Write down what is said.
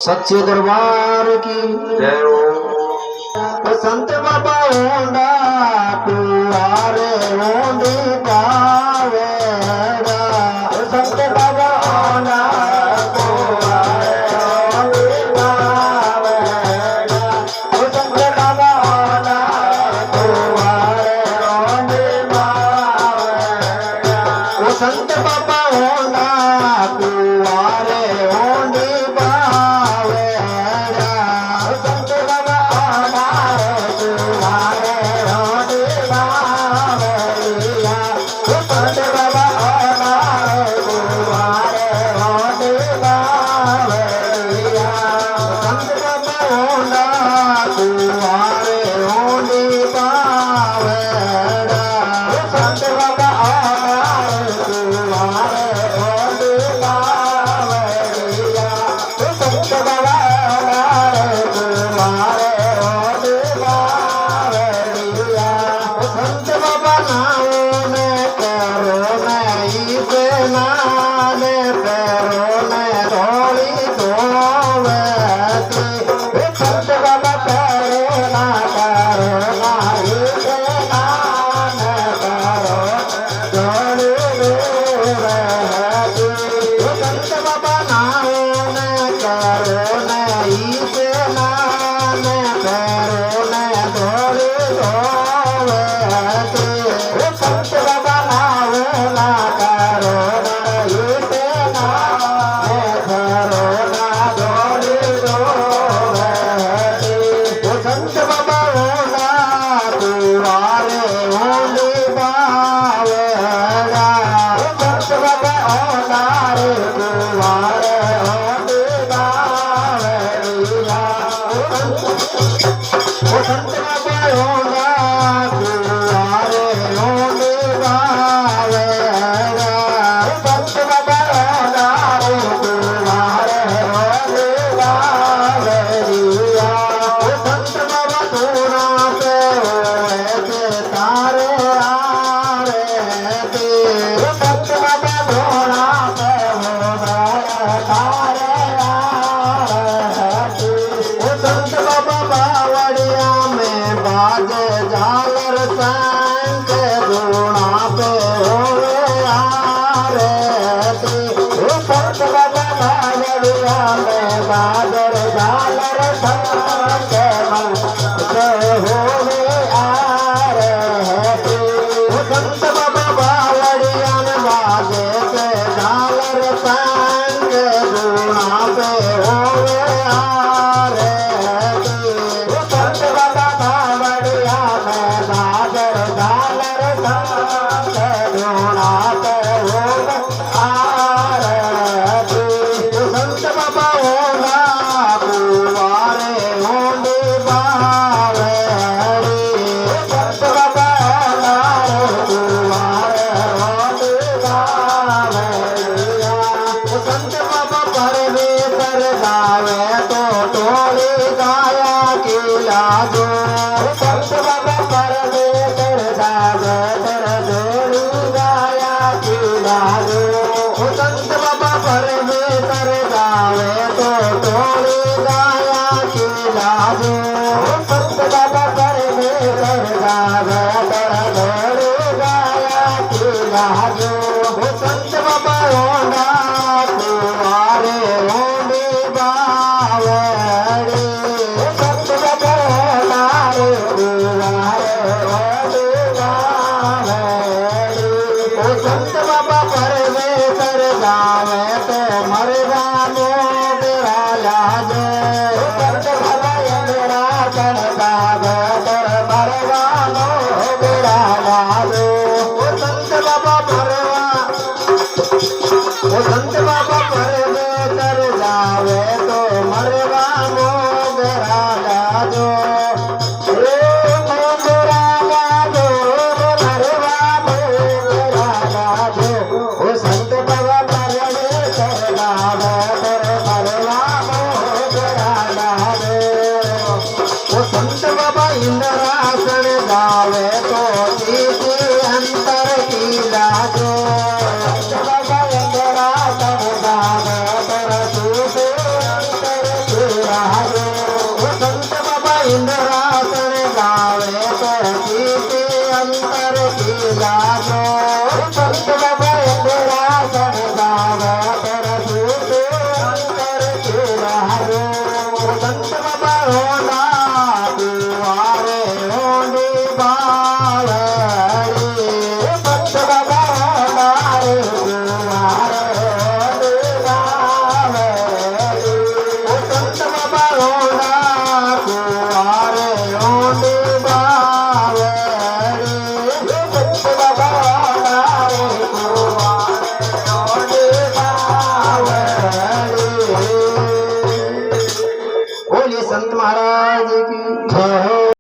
सच्चे दरबार की जय हो। संत बाबा ओंडा कुआरे ओंडी पावेगा। संत बाबा ओंडा कुआरे ओंडी पावेगा। संत बाबा ओंडा कुआरे ओंडी पावेगा। संत बाबा ओंडा कुआरे ओंडी पावेगा। संत बाबा ओंडा कुआरे ओंडी पावेगा। संत बाबा ओंडा कुआरे ओंडी पावेगा। संत बाबा ओंडा कुआरे ओंडी पावेगा। संत बाबा संत बाबा नाओ ने करो नहीं से नाले पैरो ने थोड़ी धोवती। संत बाबा करो ना नहीं से नाले पैरो थोड़ी धोवती। संत बाबा नाओ ने करो नहीं से नाले पैरो ने थोड़ी धोवती। संत बाबा नाओ ना करो नहीं से नाले पैरो ना थोड़ी धोवती। संत बाबा ओंडा कुआरे ओंडी पावेगा। संत बाबा ओंडा कुआरे ओंडी पावेगा। संत बाबा ओंडा कुआरे ओंडी पावेगा। संत बाबा ओंडा कुआरे ओंडी पावेगा। संत बाबा धूना पे होए तारे आरती। संत बाबा धूना पे होए तारे आरती। संत बाबा बावड़िया में बाजे झालर शंख धूना पे होए आरती। संत बाबा बावड़िया में बाजर झालर शंख होवे आरती। संत बाबा बावड़िया में बाजे से झालर शंख धूना पे होवे आरती। संत बाबा बावड़िया में बाजर झालर शंख धूना पे होवे आरती। संत बाबा ओंडा कुआरे ओंडी पावेगी। संत बाबा ओंडा कुआरे ओंडी पावेगी। संत बाबा परमेश्वर गावे तो टोली गाया की लाजो। संत बाबा परमेश्वर गावे तर टोली गाया की लाजो। संत बाबा परमेश्वर गावे तो टोली गाया की लाजो। संत बाबा परमेश्वर गावे तर टोली गाया की लाजो। संत बाबा ओंडा कुआरे ओंडी पावेगी। संत बाबा ओंडा कुआरे ओंडी पावेगी। संत बाबा परमेश्वर गावे तो मरगानो तेरा लाजे। संत बाबा इंद्रा कण गावे तर मरगानो तेरा लाजो। संत बाबा संत बाबा परमेश्वर गावे तो मरगानो